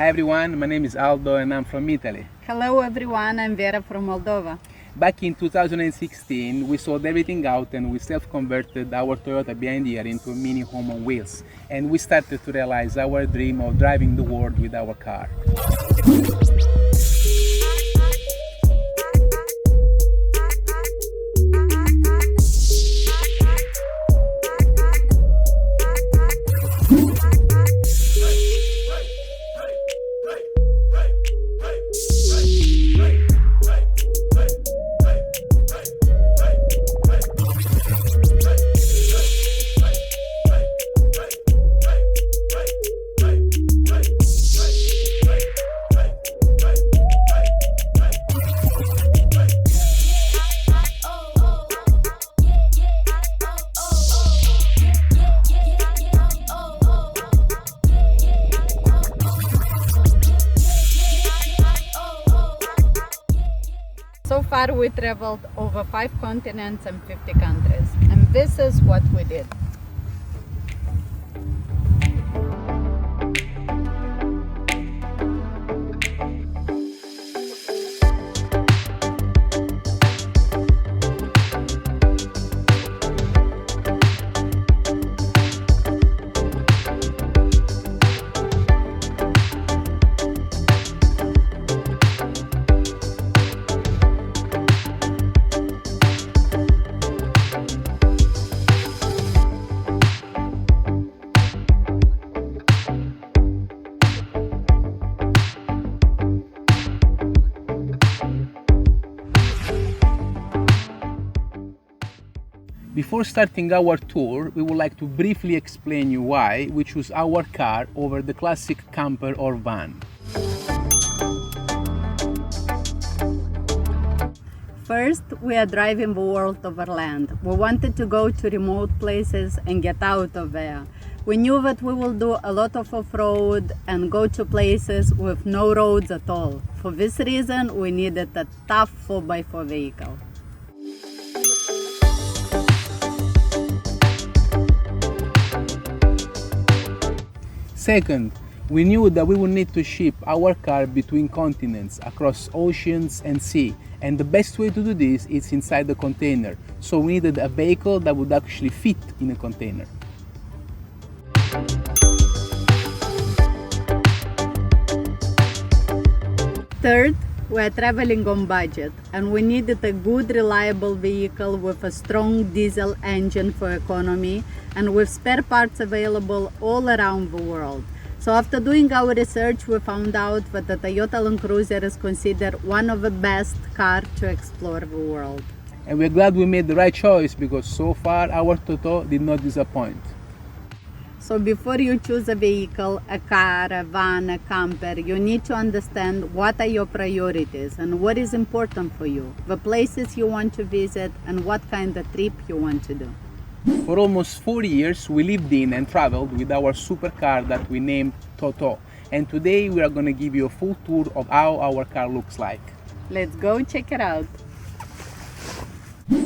Hi everyone, my name is Aldo and I'm from Italy. Hello everyone, I'm Vera from Moldova. Back in 2016, we sold everything out and we self-converted our Toyota behind here into a mini home on wheels. And we started to realize our dream of driving the world with our car. So far we traveled over 5 continents and 50 countries, and this is what we did. Before starting our tour, we would like to briefly explain you why we choose our car over the classic camper or van. First, we are driving the world overland. We wanted to go to remote places and get out of there. We knew that we will do a lot of off-road and go to places with no roads at all. For this reason, we needed a tough 4x4 vehicle. Second, we knew that we would need to ship our car between continents, across oceans and sea, and the best way to do this is inside the container, so we needed a vehicle that would actually fit in a container. Third, we are traveling on budget, and we needed a good, reliable vehicle with a strong diesel engine for economy and with spare parts available all around the world. So after doing our research, we found out that the Toyota Land Cruiser is considered one of the best cars to explore the world. And we're glad we made the right choice because so far our Toto did not disappoint. So before you choose a vehicle, a car, a van, a camper, you need to understand what are your priorities and what is important for you, the places you want to visit, and what kind of trip you want to do. For almost 4 years, we lived in and traveled with our supercar that we named Toto. And today we are going to give you a full tour of how our car looks like. Let's go check it out.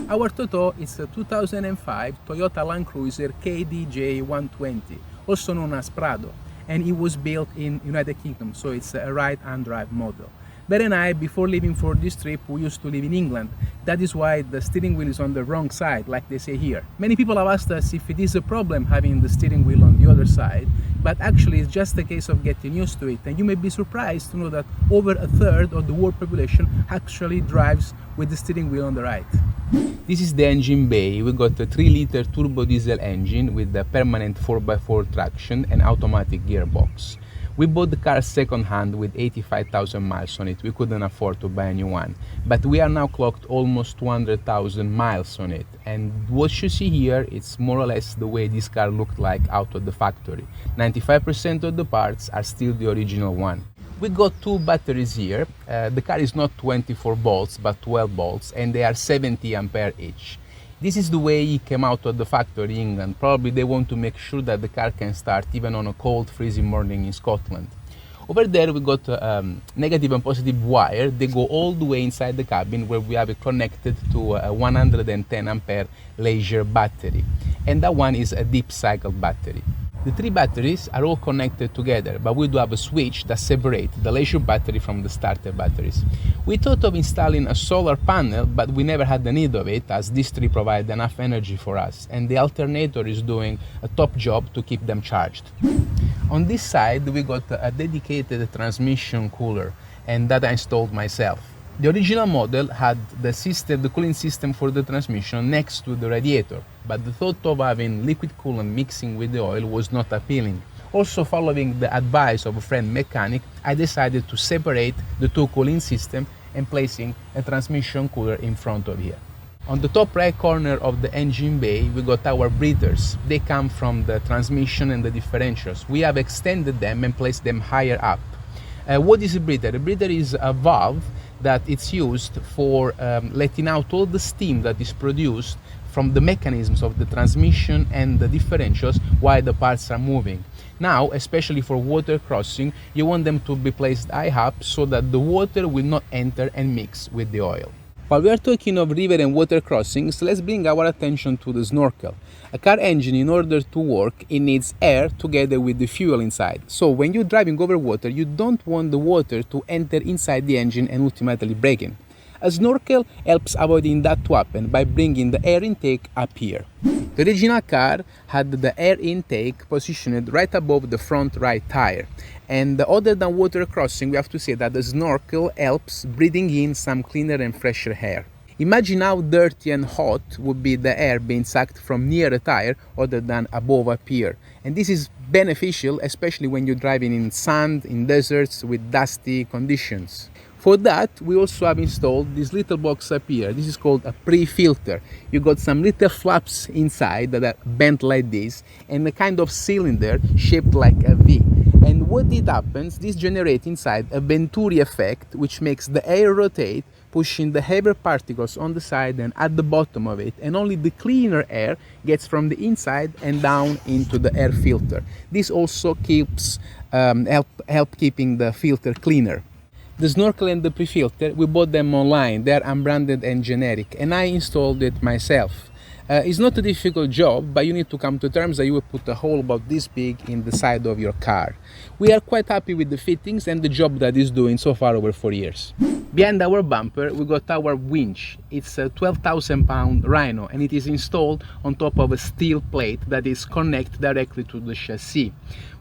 Our Toto is a 2005 Toyota Land Cruiser KDJ 120, also known as Prado, and it was built in United Kingdom, so it's a right-hand drive model. Ben and I, before leaving for this trip, we used to live in England. That is why the steering wheel is on the wrong side, like they say here. Many people have asked us if it is a problem having the steering wheel on the other side, but actually it's just a case of getting used to it. And you may be surprised to know that over a third of the world population actually drives with the steering wheel on the right. This is the engine bay. We got a 3-liter turbo diesel engine with a permanent 4x4 traction and automatic gearbox. We bought the car second-hand with 85,000 miles on it. We couldn't afford to buy a new one. But we are now clocked almost 200,000 miles on it. And what you see here, it's more or less the way this car looked like out of the factory. 95% of the parts are still the original one. We got 2 batteries here. The car is not 24 volts, but 12 volts, and they are 70 ampere each. This is the way it came out of the factory in England. Probably they want to make sure that the car can start even on a cold, freezing morning in Scotland. Over there we got negative and positive wire. They go all the way inside the cabin where we have it connected to a 110 ampere leisure battery. And that one is a deep cycle battery. The three batteries are all connected together, but we do have a switch that separates the leisure battery from the starter batteries. We thought of installing a solar panel, but we never had the need of it, as these three provide enough energy for us, and the alternator is doing a top job to keep them charged. On this side, we got a dedicated transmission cooler, and that I installed myself. The original model had the cooling system for the transmission next to the radiator, but the thought of having liquid coolant mixing with the oil was not appealing. Also, following the advice of a friend mechanic, I decided to separate the two cooling systems and placing a transmission cooler in front of here. On the top right corner of the engine bay, we got our breathers. They come from the transmission and the differentials. We have extended them and placed them higher up. What is a breather? A breather is a valve that it's used for letting out all the steam that is produced from the mechanisms of the transmission and the differentials while the parts are moving. Now, especially for water crossing, you want them to be placed high up so that the water will not enter and mix with the oil. While we are talking of river and water crossings, let's bring our attention to the Snorkel. A car engine, in order to work, it needs air together with the fuel inside. So when you're driving over water, you don't want the water to enter inside the engine and ultimately breaking. A Snorkel helps avoiding that to happen by bringing the air intake up here. The original car had the air intake positioned right above the front right tire. And other than water crossing, we have to say that the Snorkel helps breathing in some cleaner and fresher air. Imagine how dirty and hot would be the air being sucked from near a tire other than above up here. And this is beneficial, especially when you're driving in sand, in deserts with dusty conditions. For that, we also have installed this little box up here. This is called a pre-filter. You got some little flaps inside that are bent like this and a kind of cylinder shaped like a V. And what it happens, this generates inside a Venturi effect, which makes the air rotate, pushing the heavier particles on the side and at the bottom of it, and only the cleaner air gets from the inside and down into the air filter. This also keeps help keeping the filter cleaner. The Snorkel and the pre-filter, we bought them online. They are unbranded and generic, and I installed it myself. It's not a difficult job, but you need to come to terms that you will put a hole about this big in the side of your car. We are quite happy with the fittings and the job that it's doing so far over 4 years. Behind our bumper, we got our winch. It's a 12,000 pound Rhino, and it is installed on top of a steel plate that is connected directly to the chassis.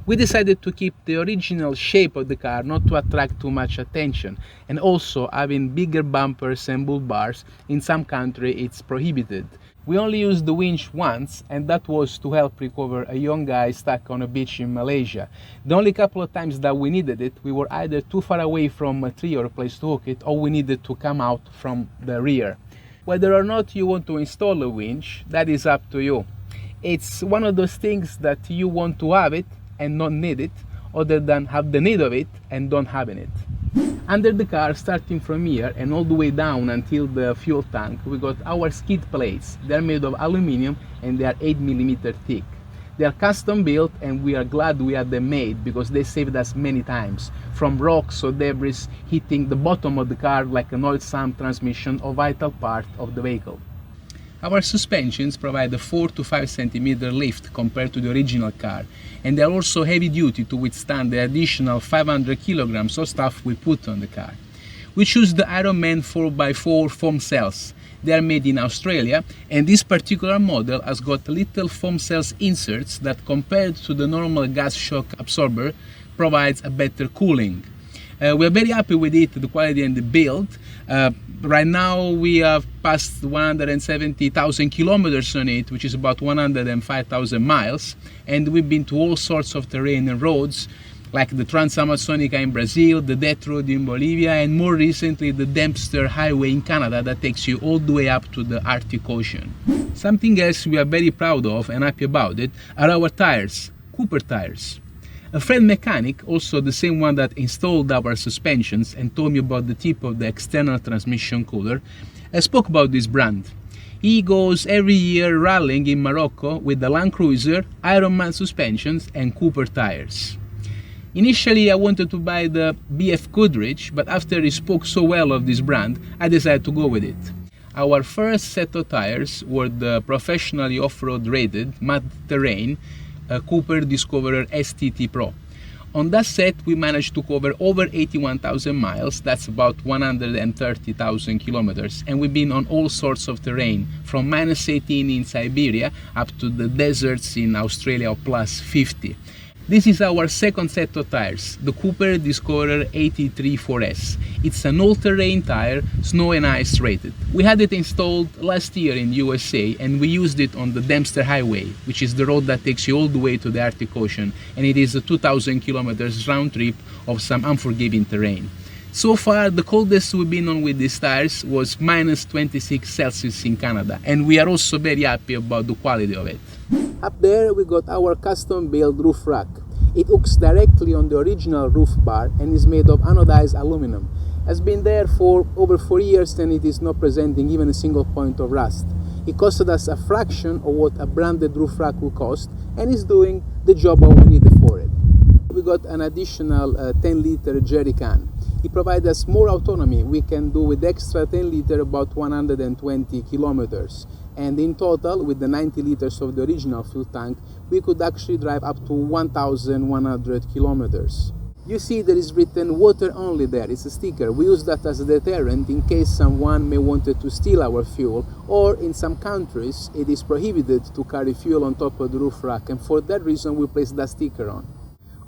We decided to keep the original shape of the car, not to attract too much attention, and also having bigger bumpers and bull bars. In some countries it's prohibited. We only used the winch once, and that was to help recover a young guy stuck on a beach in Malaysia. The only couple of times that we needed it, we were either too far away from a tree or a place to hook it, or we needed to come out from the rear. Whether or not you want to install a winch, that is up to you. It's one of those things that you want to have it and not need it, other than have the need of it and don't having it. Under the car, starting from here and all the way down until the fuel tank, we got our skid plates. They are made of aluminum and they are 8 mm thick. They are custom built, and we are glad we had them made because they saved us many times from rocks or debris hitting the bottom of the car like an oil sump transmission or vital part of the vehicle. Our suspensions provide a 4 to 5 cm lift compared to the original car, and they are also heavy duty to withstand the additional 500 kilograms of stuff we put on the car. We choose the Ironman 4x4 foam cells. They are made in Australia, and this particular model has got little foam cells inserts that, compared to the normal gas shock absorber, provides a better cooling. We are very happy with it, the quality and the build. Right now we have passed 170,000 kilometers on it, which is about 105,000 miles, and we've been to all sorts of terrain and roads, like the Trans-Amazonica in Brazil, the Death Road in Bolivia, and more recently the Dempster Highway in Canada that takes you all the way up to the Arctic Ocean. Something else we are very proud of and happy about it are our tires, Cooper tires. A friend mechanic, also the same one that installed our suspensions and told me about the tip of the external transmission cooler, spoke about this brand. He goes every year rallying in Morocco with the Land Cruiser, Ironman suspensions and Cooper tires. Initially I wanted to buy the BF Cartridge, but after he spoke so well of this brand, I decided to go with it. Our first set of tires were the professionally off-road rated mud terrain a Cooper Discoverer STT Pro. On that set, we managed to cover over 81,000 miles, that's about 130,000 kilometers, and we've been on all sorts of terrain, from -18 in Siberia up to the deserts in Australia of +50. This is our second set of tires, the Cooper Discoverer 83 4S. It's an all-terrain tire, snow and ice rated. We had it installed last year in USA, and we used it on the Dempster Highway, which is the road that takes you all the way to the Arctic Ocean, and it is a 2,000 kilometers round trip of some unforgiving terrain. So far, the coldest we've been on with these tires was -26 Celsius in Canada, and we are also very happy about the quality of it. Up there we got our custom-built roof rack. It hooks directly on the original roof bar and is made of anodized aluminum. Has been there for over 4 years and it is not presenting even a single point of rust. It costed us a fraction of what a branded roof rack will cost and is doing the job we needed for it. We got an additional 10-liter jerry can. It provides us more autonomy. We can do with extra 10 liter about 120 kilometers. And in total, with the 90 liters of the original fuel tank, we could actually drive up to 1,100 kilometers. You see there is written water only there, it's a sticker. We use that as a deterrent in case someone may want to steal our fuel, or in some countries it is prohibited to carry fuel on top of the roof rack, and for that reason we placed that sticker on.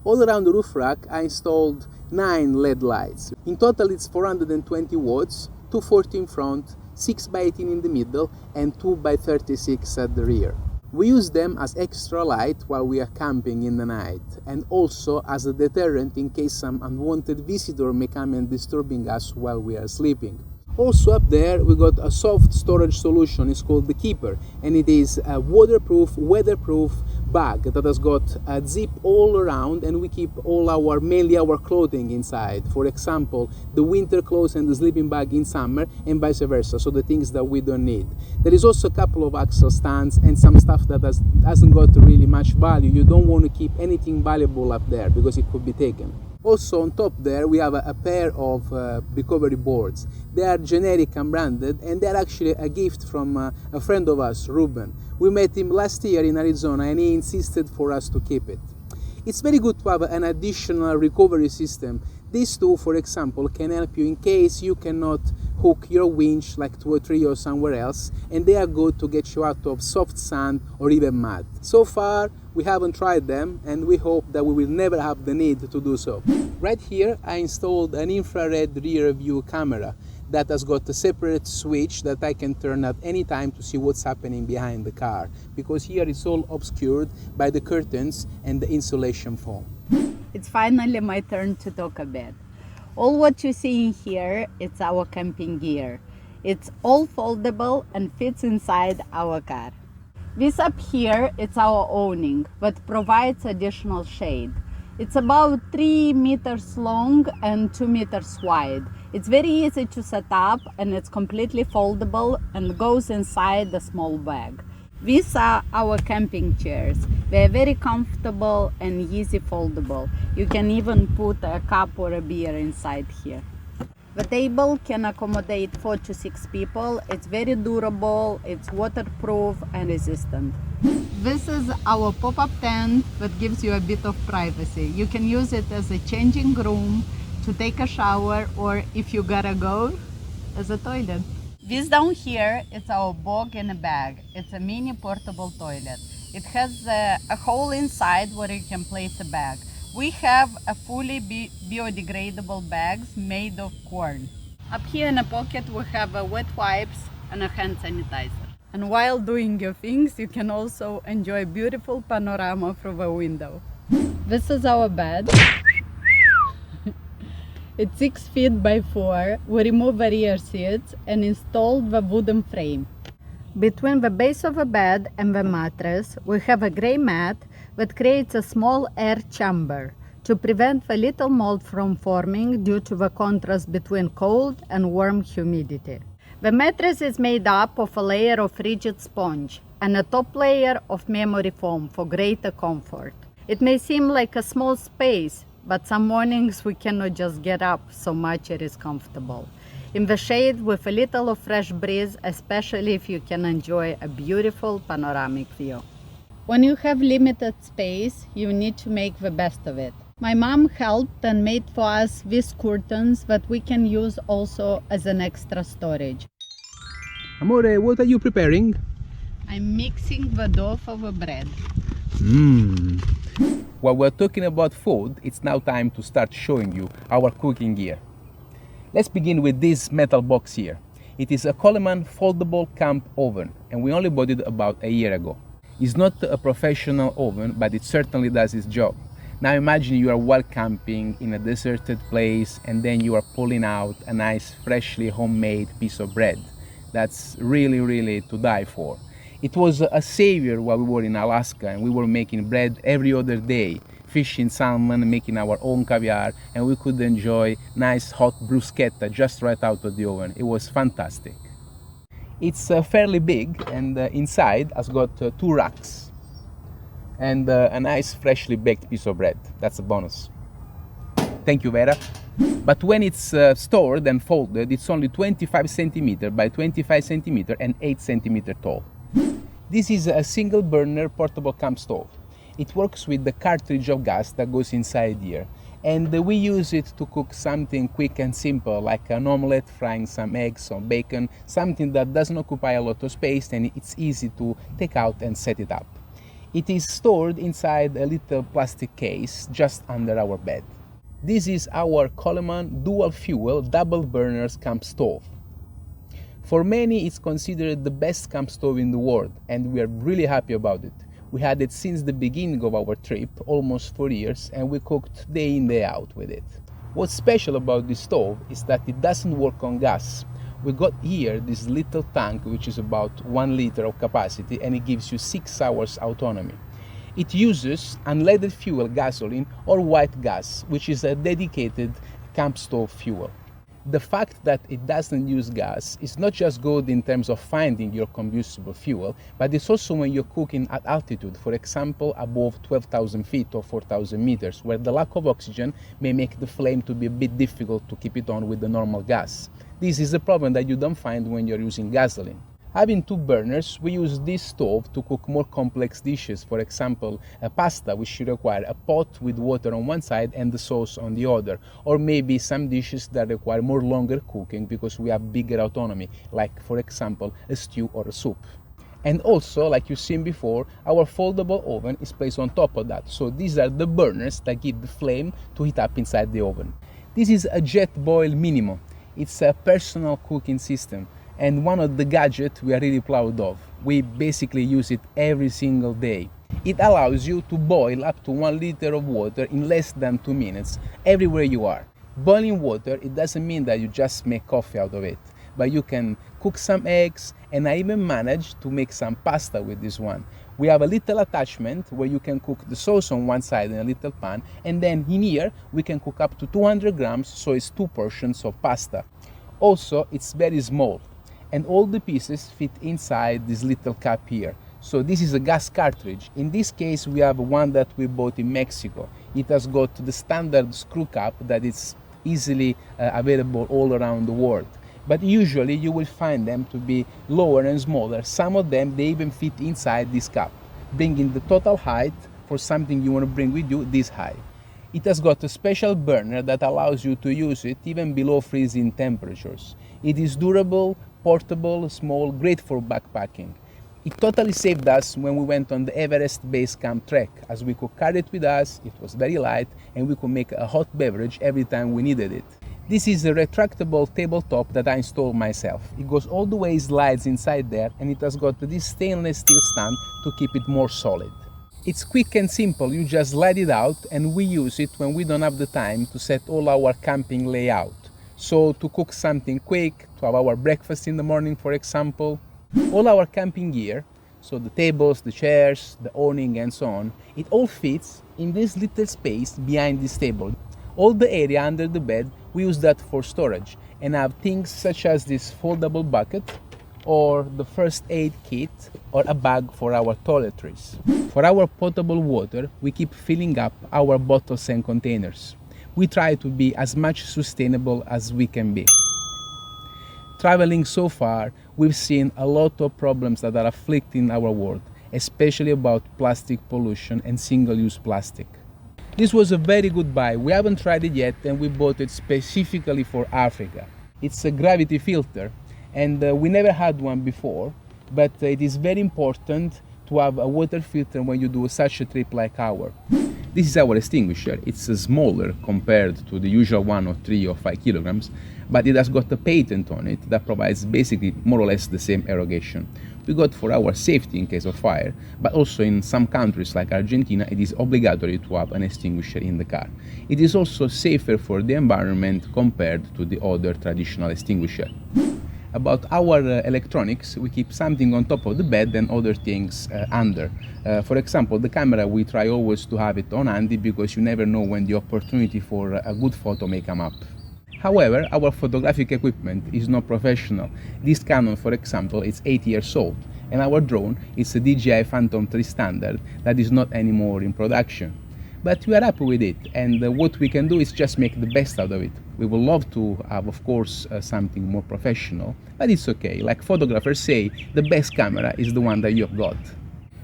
All around the roof rack I installed 9 LED lights. In total it's 420 watts, 240 in front, 6 by 18 in the middle and 2 by 36 at the rear. We use them as extra light while we are camping in the night, and also as a deterrent in case some unwanted visitor may come and disturbing us while we are sleeping. Also up there we got a soft storage solution, it's called the Keeper, and it is a waterproof, weatherproof bag that has got a zip all around, and we keep mainly our clothing inside. For example, the winter clothes and the sleeping bag in summer, and vice versa, so the things that we don't need. There is also a couple of axle stands and some stuff that hasn't got really much value. You don't want to keep anything valuable up there because it could be taken. Also on top there we have a pair of recovery boards. They are generic and branded, and they are actually a gift from a friend of us, Ruben. We met him last year in Arizona and he insisted for us to keep it. It's very good to have an additional recovery system. These two, for example, can help you in case you cannot hook your winch like to a tree or somewhere else, and they are good to get you out of soft sand or even mud. So far we haven't tried them, and we hope that we will never have the need to do so. Right here I installed an infrared rear view camera that has got a separate switch that I can turn at any time to see what's happening behind the car, because here it's all obscured by the curtains and the insulation foam. It's finally my turn to talk a bit. All what you see in here, it's our camping gear. It's all foldable and fits inside our car. This up here, it's our awning, but provides additional shade. It's about 3 meters long and 2 meters wide. It's very easy to set up, and it's completely foldable and goes inside the small bag. These are our camping chairs. They're very comfortable and easy foldable. You can even put a cup or a beer inside here. The table can accommodate 4 to 6 people. It's very durable, it's waterproof and resistant. This is our pop-up tent that gives you a bit of privacy. You can use it as a changing room, to take a shower, or if you gotta go, as a toilet. This down here, it's our bog in a bag. It's a mini portable toilet. It has a hole inside where you can place a bag. We have a fully biodegradable bags made of corn. Up here in a pocket we have wet wipes and a hand sanitizer. And while doing your things, you can also enjoy beautiful panorama through the window. This is our bed. It's 6 feet by 4. We removed the rear seats and installed the wooden frame. Between the base of the bed and the mattress, we have a gray mat that creates a small air chamber to prevent the little mold from forming due to the contrast between cold and warm humidity. The mattress is made up of a layer of rigid sponge and a top layer of memory foam for greater comfort. It may seem like a small space, but some mornings we cannot just get up, so much it is comfortable. In the shade with a little of fresh breeze, especially if you can enjoy a beautiful panoramic view. When you have limited space, you need to make the best of it. My mom helped and made for us these curtains that we can use also as an extra storage. Amore, what are you preparing? I'm mixing the dough for the bread. While we're talking about food, it's now time to start showing you our cooking gear. Let's begin with this metal box here. It is a Coleman foldable camp oven, and we only bought it about a year ago. It's not a professional oven, but it certainly does its job. Now imagine you are while camping in a deserted place, and then you are pulling out a nice freshly homemade piece of bread. That's really to die for. It was a savior while we were in Alaska, and we were making bread every other day, fishing salmon, making our own caviar, and we could enjoy nice hot bruschetta just right out of the oven. It was fantastic. It's fairly big, and inside has got 2 racks and a nice freshly baked piece of bread. That's a bonus. Thank you, Vera. But when it's stored and folded, it's only 25 centimeter by 25 centimeter and 8 centimeter tall. This is a single burner portable camp stove. It works with the cartridge of gas that goes inside here, and we use it to cook something quick and simple like an omelette, frying some eggs or bacon, something that doesn't occupy a lot of space and it's easy to take out and set it up. It is stored inside a little plastic case just under our bed. This is our Coleman dual fuel double burners camp stove. For many, it's considered the best camp stove in the world, and we are really happy about it. We had it since the beginning of our trip, almost 4 years, and we cooked day in, day out with it. What's special about this stove is that it doesn't work on gas. We got here this little tank, which is about 1 liter of capacity, and it gives you 6 hours autonomy. It uses unleaded fuel gasoline or white gas, which is a dedicated camp stove fuel. The fact that it doesn't use gas is not just good in terms of finding your combustible fuel, but it's also when you're cooking at altitude, for example, above 12,000 feet or 4,000 meters, where the lack of oxygen may make the flame to be a bit difficult to keep it on with the normal gas. This is a problem that you don't find when you're using gasoline. Having 2 burners, we use this stove to cook more complex dishes, for example, a pasta which should require a pot with water on one side and the sauce on the other, or maybe some dishes that require more longer cooking because we have bigger autonomy, like for example a stew or a soup. And also, like you've seen before, our foldable oven is placed on top of that, so these are the burners that give the flame to heat up inside the oven. This is a Jetboil Minimo. It's a personal cooking system, and one of the gadgets we are really proud of. We basically use it every single day. It allows you to boil up to 1 liter of water in less than 2 minutes, everywhere you are. Boiling water, it doesn't mean that you just make coffee out of it, but you can cook some eggs, and I even managed to make some pasta with this one. We have a little attachment where you can cook the sauce on one side in a little pan, and then in here we can cook up to 200 grams, so it's 2 portions of pasta. Also, it's very small, and all the pieces fit inside this little cup here. So this is a gas cartridge. In this case, we have one that we bought in Mexico. It has got the standard screw cap that is easily available all around the world. But usually you will find them to be lower and smaller. Some of them, they even fit inside this cup, bringing the total height for something you want to bring with you this high. It has got a special burner that allows you to use it even below freezing temperatures. It is durable, portable, small, great for backpacking. It totally saved us when we went on the Everest base camp trek, as we could carry it with us, it was very light, and we could make a hot beverage every time we needed it. This is a retractable tabletop that I installed myself. It goes all the way, slides inside there, and it has got this stainless steel stand to keep it more solid. It's quick and simple, you just slide it out, and we use it when we don't have the time to set all our camping layout. So to cook something quick, to have our breakfast in the morning, for example. All our camping gear, so the tables, the chairs, the awning and so on, it all fits in this little space behind this table. All the area under the bed, we use that for storage and have things such as this foldable bucket or the first aid kit or a bag for our toiletries. For our potable water, we keep filling up our bottles and containers. We try to be as much sustainable as we can be. Traveling so far, we've seen a lot of problems that are afflicting our world, especially about plastic pollution and single-use plastic. This was a very good buy. We haven't tried it yet, and we bought it specifically for Africa. It's a gravity filter, and we never had one before, but it is very important to have a water filter when you do such a trip like ours. This is our extinguisher. It's smaller compared to the usual one of 3 or 5 kilograms, but it has got a patent on it that provides basically more or less the same erogation. We got for our safety in case of fire, but also in some countries like Argentina it is obligatory to have an extinguisher in the car. It is also safer for the environment compared to the other traditional extinguisher. About our electronics, we keep something on top of the bed and other things under. For example, the camera, we try always to have it on handy because you never know when the opportunity for a good photo may come up. However, our photographic equipment is not professional. This Canon, for example, is 8 years old, and our drone is a DJI Phantom 3 standard that is not anymore in production. But we are happy with it, and what we can do is just make the best out of it. We would love to have, of course, something more professional, but it's okay. Like photographers say, the best camera is the one that you have got.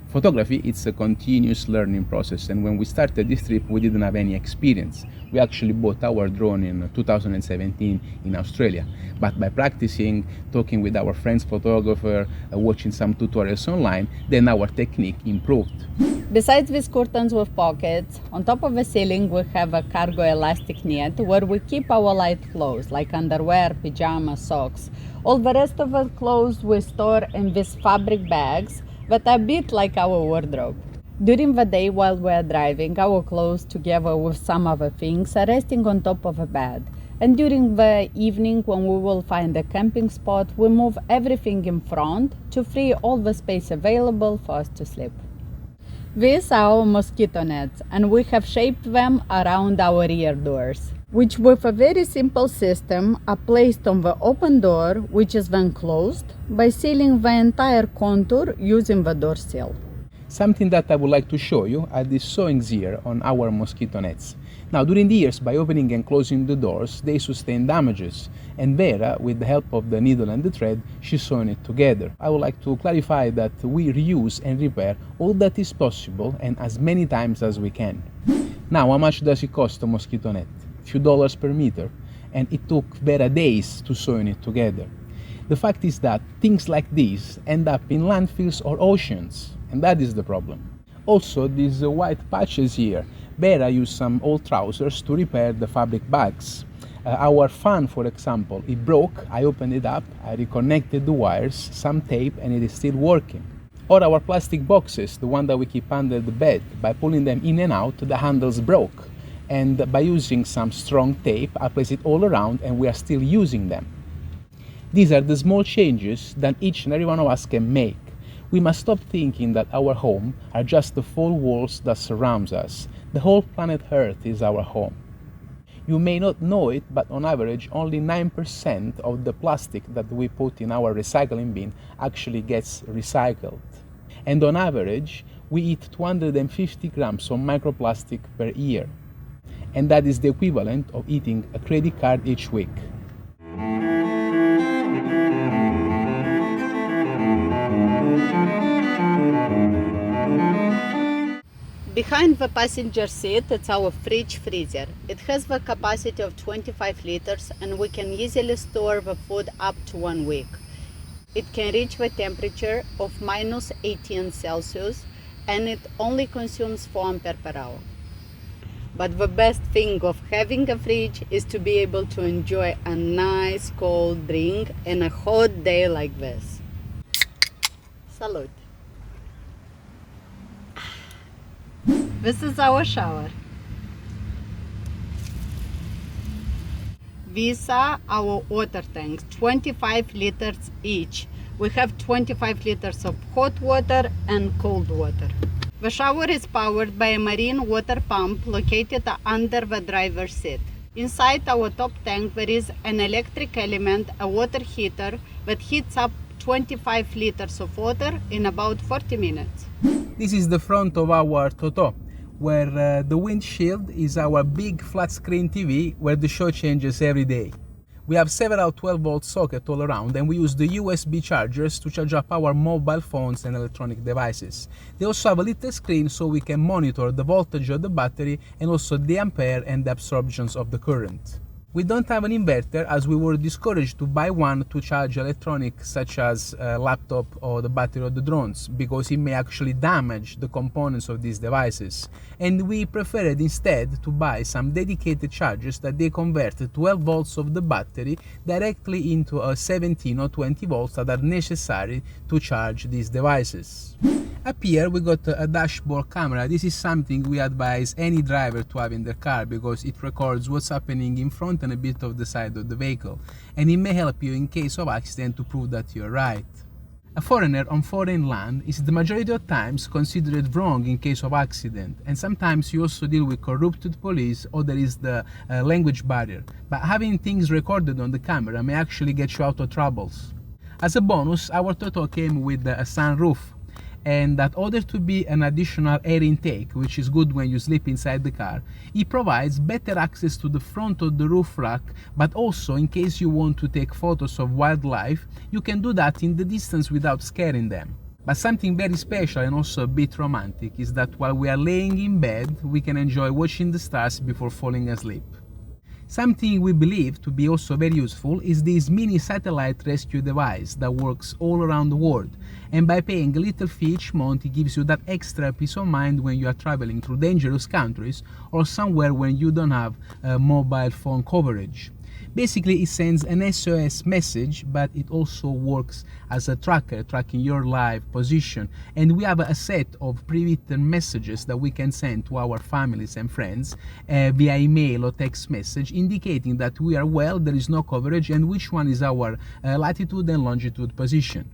Photography, it's a continuous learning process, and when we started this trip we didn't have any experience. We actually bought our drone in 2017 in Australia, but by practicing, talking with our friends photographer, watching some tutorials online, then our technique improved. Besides these curtains with pockets, on top of the ceiling we have a cargo elastic net where we keep our light clothes like underwear, pajamas, socks. All the rest of the clothes we store in these fabric bags that are a bit like our wardrobe. During the day while we are driving, our clothes together with some other things are resting on top of a bed. And during the evening when we will find a camping spot, we move everything in front to free all the space available for us to sleep. These are our mosquito nets, and we have shaped them around our rear doors, which with a very simple system are placed on the open door, which is then closed by sealing the entire contour using the door seal. Something that I would like to show you are these sewings here on our mosquito nets. Now, during the years, by opening and closing the doors, they sustain damages, and Vera, with the help of the needle and the thread, she's sewing it together. I would like to clarify that we reuse and repair all that is possible and as many times as we can. Now, how much does it cost a mosquito net? A few dollars per meter, and it took Vera days to sew it together. The fact is that things like these end up in landfills or oceans, and that is the problem. Also, these white patches here, Vera used some old trousers to repair the fabric bags. Our fan, for example, it broke. I opened it up, I reconnected the wires, some tape, and it is still working. Or our plastic boxes, the one that we keep under the bed, by pulling them in and out, the handles broke. And by using some strong tape, I place it all around and we are still using them. These are the small changes that each and every one of us can make. We must stop thinking that our home are just the four walls that surround us. The whole planet Earth is our home. You may not know it, but on average, only 9% of the plastic that we put in our recycling bin actually gets recycled. And on average, we eat 250 grams of microplastic per year. And that is the equivalent of eating a credit card each week. Behind the passenger seat, it's our fridge freezer. It has the capacity of 25 liters and we can easily store the food up to 1 week. It can reach the temperature of minus 18 Celsius and it only consumes 4 ampere per hour. But the best thing of having a fridge is to be able to enjoy a nice cold drink on a hot day like this. Salute! This is our shower. These are our water tanks, 25 liters each. We have 25 liters of hot water and cold water. The shower is powered by a marine water pump located under the driver's seat. Inside our top tank there is an electric element, a water heater, that heats up 25 liters of water in about 40 minutes. This is the front of our Toto, where the windshield is our big flat screen TV where the show changes every day. We have several 12-volt sockets all around, and we use the USB chargers to charge up our mobile phones and electronic devices. They also have a little screen so we can monitor the voltage of the battery and also the ampere and the absorptions of the current. We don't have an inverter, as we were discouraged to buy one to charge electronics such as a laptop or the battery of the drones, because it may actually damage the components of these devices. And we preferred instead to buy some dedicated chargers that they convert 12 volts of the battery directly into a 17 or 20 volts that are necessary to charge these devices. Up here we got a dashboard camera. This is something we advise any driver to have in their car because it records what's happening in front and a bit of the side of the vehicle, and it may help you in case of accident to prove that you're right. A foreigner on foreign land is the majority of times considered wrong in case of accident, and sometimes you also deal with corrupted police or there is the language barrier, but having things recorded on the camera may actually get you out of troubles. As a bonus, our Toto came with a sunroof, and that order to be an additional air intake, which is good when you sleep inside the car, it provides better access to the front of the roof rack, but also in case you want to take photos of wildlife, you can do that in the distance without scaring them. But something very special and also a bit romantic is that while we are laying in bed, we can enjoy watching the stars before falling asleep. Something we believe to be also very useful is this mini satellite rescue device that works all around the world, and by paying a little fee each month it gives you that extra peace of mind when you are traveling through dangerous countries or somewhere when you don't have mobile phone coverage. Basically, it sends an SOS message, but it also works as a tracker, tracking your live position. And we have a set of pre-written messages that we can send to our families and friends via email or text message, indicating that we are well, there is no coverage, and which one is our latitude and longitude position.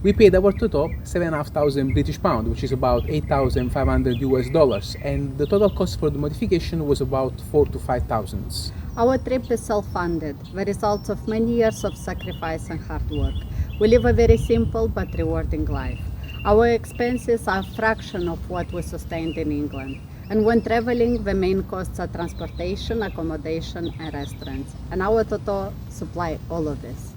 We paid our Toto 7,500 British pounds, which is about 8,500 US dollars, and the total cost for the modification was about 4,000 to 5,000. Our trip is self-funded, the result of many years of sacrifice and hard work. We live a very simple but rewarding life. Our expenses are a fraction of what we sustained in England. And when traveling, the main costs are transportation, accommodation, and restaurants. And our Toto supply all of this.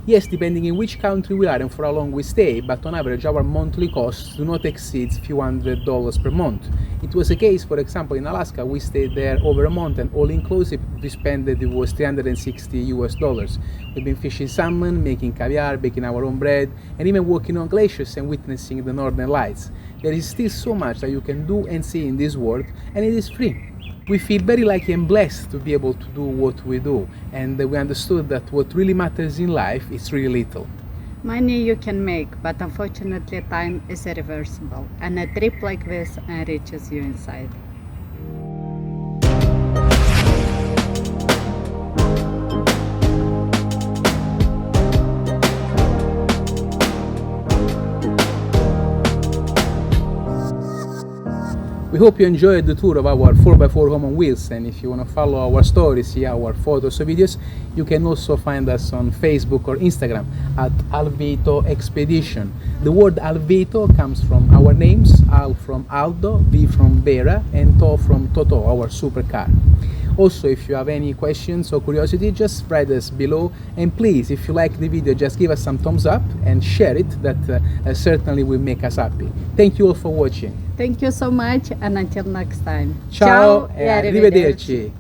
Yes, depending in which country we are and for how long we stay, but on average our monthly costs do not exceed a few $100s per month. It was a case, for example, in Alaska. We stayed there over a month, and all inclusive we spent it was 360 US dollars. We've been fishing salmon, making caviar, baking our own bread, and even walking on glaciers and witnessing the northern lights. There is still so much that you can do and see in this world, and it is free. We feel very lucky and blessed to be able to do what we do, and we understood that what really matters in life is really little. Money you can make, but unfortunately time is irreversible, and a trip like this enriches you inside. We hope you enjoyed the tour of our 4x4 home on wheels, and if you want to follow our stories, see our photos or videos, you can also find us on Facebook or Instagram at Alveto Expedition. The word Alveto comes from our names, Al from Aldo, V from Vera, and To from Toto, our supercar. Also, if you have any questions or curiosity, just write us below, and please, if you like the video, just give us some thumbs up and share it. That certainly will make us happy. Thank you all for watching. Thank you so much, and until next time. Ciao e arrivederci.